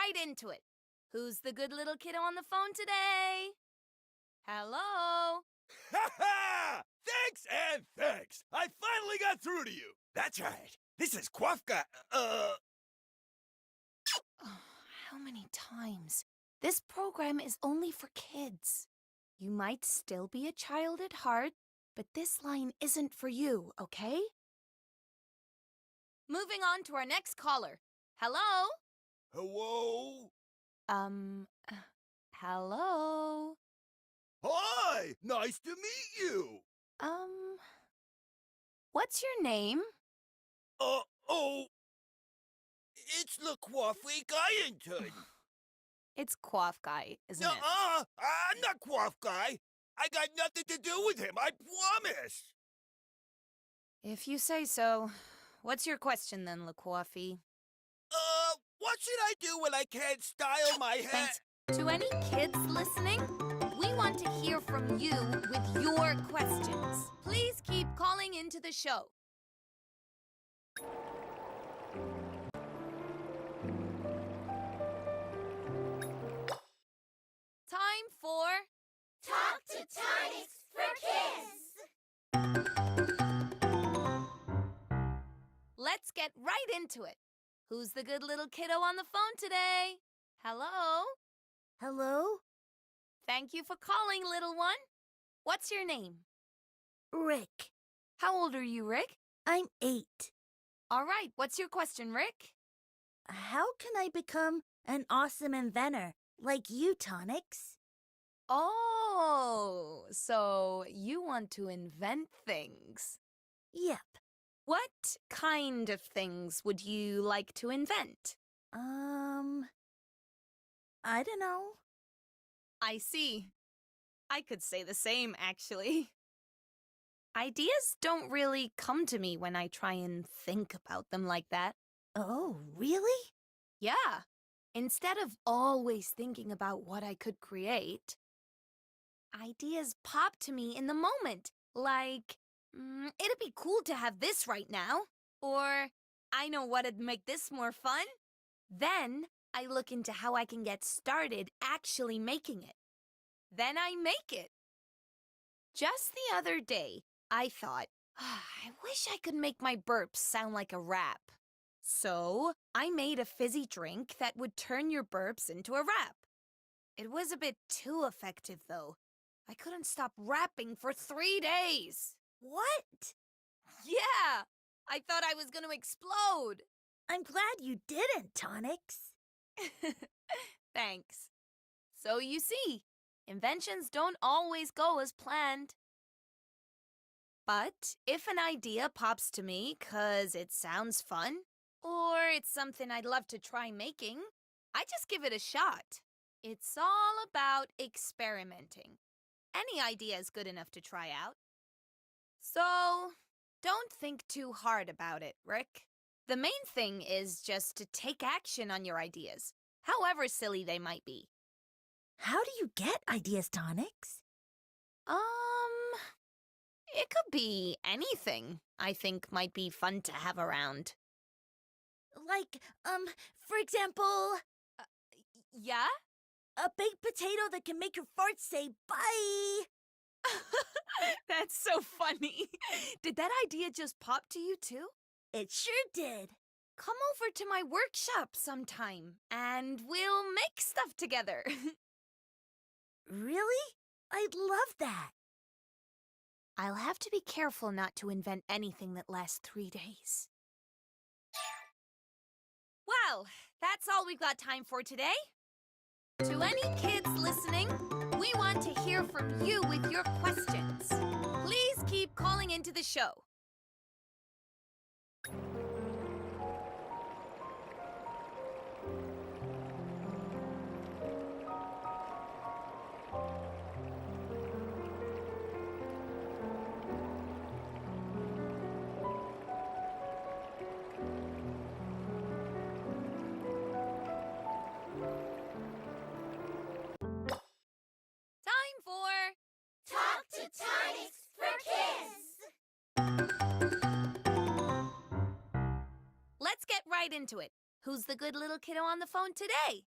right into it. Who's the good little kiddo on the phone today? Hello? Ha ha! Thanks and thanks! I finally got through to you! That's right. This is Quafka, Oh, how many times? This program is only for kids. You might still be a child at heart, but this line isn't for you, okay? Moving on to our next caller. Hello? Hello? Hello? Hi! Nice to meet you! What's your name? Oh, it's the Quaffy Guyington. It's Quaff Guy, isn't it? I'm not Quaff Guy. I got nothing to do with him, I promise. If you say so. What's your question then, LaQuaffy? What should I do when I can't style my hair? Thanks. To any kids listening, we want to hear from you with your questions. Please keep calling into the show. Time for Talk to Tonix for Kids! Let's get right into it. Who's the good little kiddo on the phone today? Hello? Hello? Thank you for calling, little one. What's your name? Rick. How old are you, Rick? I'm 8. All right, what's your question, Rick? How can I become an awesome inventor like you, Tonix? Oh, so you want to invent things. Yep. What kind of things would you like to invent? I don't know. I see. I could say the same, actually. Ideas don't really come to me when I try and think about them like that. Oh, really? Yeah. Instead of always thinking about what I could create, ideas pop to me in the moment, like, it'd be cool to have this right now, or I know what'd make this more fun. Then I look into how I can get started actually making it. Then I make it. Just the other day, I thought, I wish I could make my burps sound like a rap. So I made a fizzy drink that would turn your burps into a rap. It was a bit too effective, though. I couldn't stop rapping for 3 days. What? Yeah, I thought I was going to explode. I'm glad you didn't, Tonix. Thanks. So you see, inventions don't always go as planned. But if an idea pops to me 'cause it sounds fun, or it's something I'd love to try making, I just give it a shot. It's all about experimenting. Any idea is good enough to try out. So, don't think too hard about it, Rick. The main thing is just to take action on your ideas, however silly they might be. How do you get ideas, Tonix? It could be anything I think might be fun to have around. Like, for example, Yeah? a baked potato that can make your farts say bye. That's so funny. Did that idea just pop to you too? It sure did. Come over to my workshop sometime, and we'll make stuff together. Really? I'd love that. I'll have to be careful not to invent anything that lasts 3 days. Well, that's all we've got time for today. To any kids listening, we want to hear from you with your questions. Please keep calling into the show. Time for Talk to Tonix for Kids. Let's get right into it. Who's the good little kiddo on the phone today?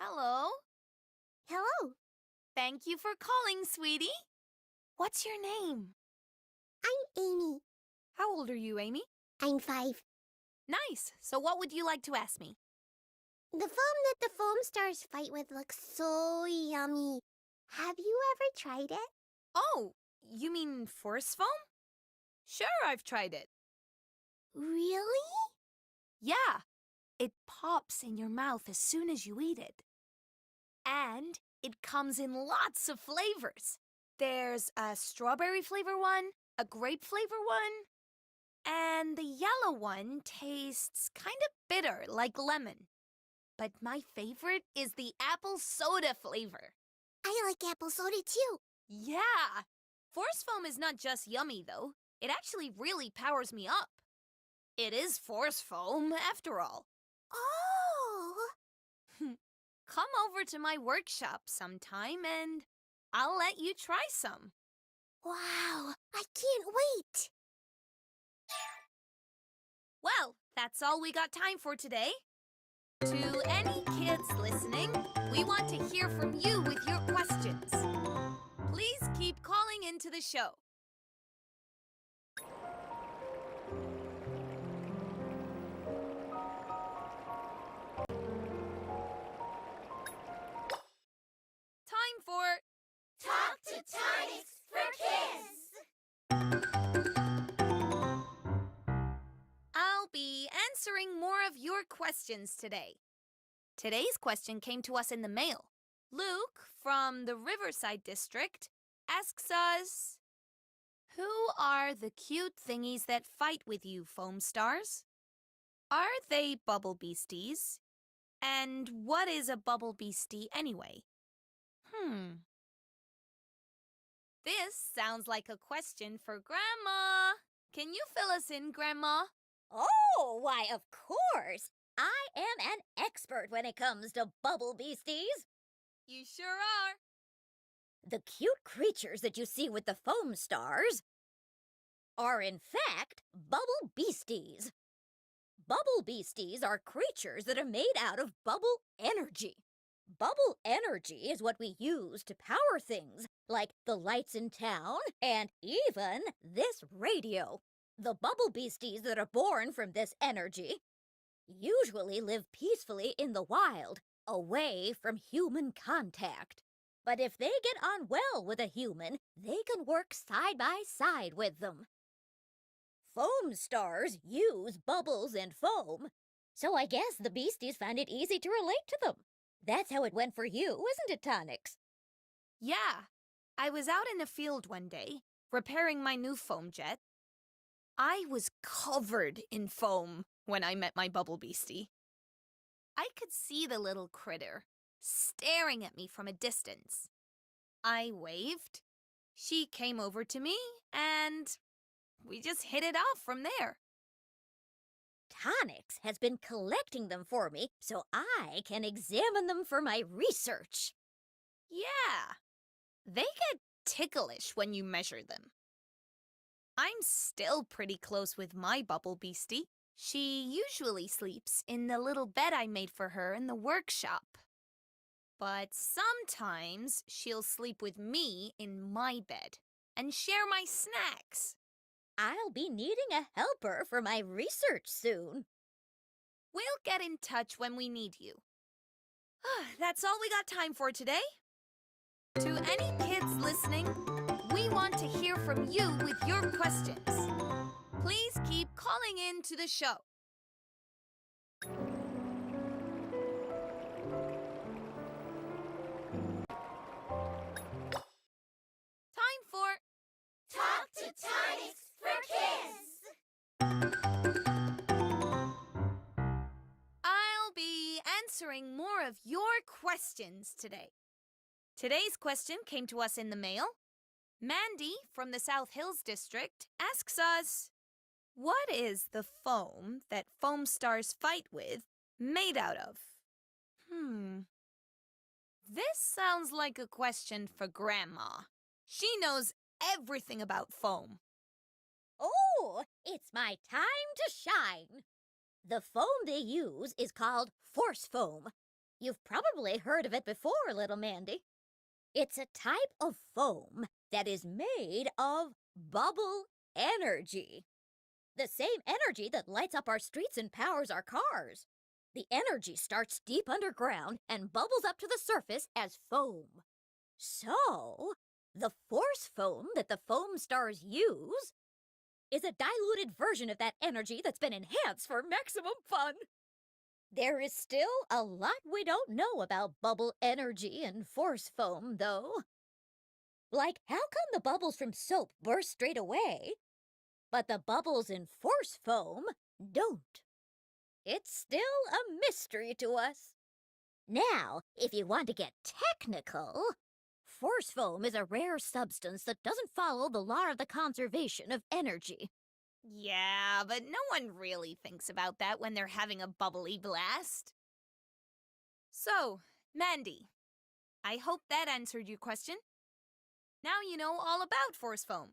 Hello? Hello, Thank you for calling, sweetie. What's your name? I'm Amy. How old are you, Amy? I'm 5. Nice. So what would you like to ask me? The foam that the FOAMSTARS fight with looks so yummy. Have you ever tried it? Oh, you mean force foam? Sure, I've tried it. Really? Yeah, it pops in your mouth as soon as you eat it. And it comes in lots of flavors. There's a strawberry flavor one, a grape flavor one, and the yellow one tastes kind of bitter like lemon. But my favorite is the apple soda flavor. I like apple soda too. Yeah! Force foam is not just yummy, though. It actually really powers me up. It is force foam, after all. Oh! Come over to my workshop sometime and I'll let you try some. Wow, I can't wait. Well, that's all we got time for today. To any kids listening, we want to hear from you with your questions. Please keep calling into the show. Time for Talk to Tonix for Kids. I'll be answering more of your questions today. Today's question came to us in the mail. Luke, from the Riverside District, asks us, who are the cute thingies that fight with you, FOAMSTARS? Are they bubble beasties? And what is a bubble beastie anyway? This sounds like a question for Grandma. Can you fill us in, Grandma? Oh, why, of course. I am an expert when it comes to bubble beasties. You sure are. The cute creatures that you see with the FOAMSTARS are, in fact, bubble beasties. Bubble beasties are creatures that are made out of bubble energy. Bubble energy is what we use to power things, like the lights in town and even this radio. The bubble beasties that are born from this energy usually live peacefully in the wild, away from human contact. But if they get on well with a human, they can work side by side with them. FOAMSTARS use bubbles and foam, so I guess the beasties find it easy to relate to them. That's how it went for you, isn't it, Tonix? Yeah. I was out in the field one day, repairing my new foam jet. I was covered in foam when I met my bubble beastie. I could see the little critter staring at me from a distance. I waved. She came over to me, and we just hit it off from there. Tonix has been collecting them for me so I can examine them for my research. Yeah. They get ticklish when you measure them. I'm still pretty close with my bubble beastie. She usually sleeps in the little bed I made for her in the workshop. But sometimes she'll sleep with me in my bed and share my snacks. I'll be needing a helper for my research soon. We'll get in touch when we need you. That's all we got time for today. To any kids listening, we want to hear from you with your questions. Please keep calling in to the show. Time for Talk to Tonix for Kids. I'll be answering more of your questions today. Today's question came to us in the mail. Mandy from the South Hills District asks us, what is the foam that FOAMSTARS fight with made out of? This sounds like a question for Grandma. She knows everything about foam. Oh, it's my time to shine. The foam they use is called force foam. You've probably heard of it before, little Mandy. It's a type of foam that is made of bubble energy. The same energy that lights up our streets and powers our cars. The energy starts deep underground and bubbles up to the surface as foam. So, the force foam that the FOAMSTARS use is a diluted version of that energy that's been enhanced for maximum fun. There is still a lot we don't know about bubble energy and force foam, though. Like, how come the bubbles from soap burst straight away, but the bubbles in force foam don't? It's still a mystery to us. Now, if you want to get technical, force foam is a rare substance that doesn't follow the law of the conservation of energy. Yeah, but no one really thinks about that when they're having a bubbly blast. So, Mandy, I hope that answered your question. Now you know all about force foam.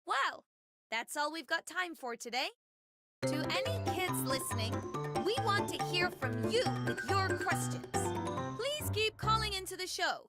Well, that's all we've got time for today. To any kids listening, we want to hear from you with your questions. Please keep calling into the show.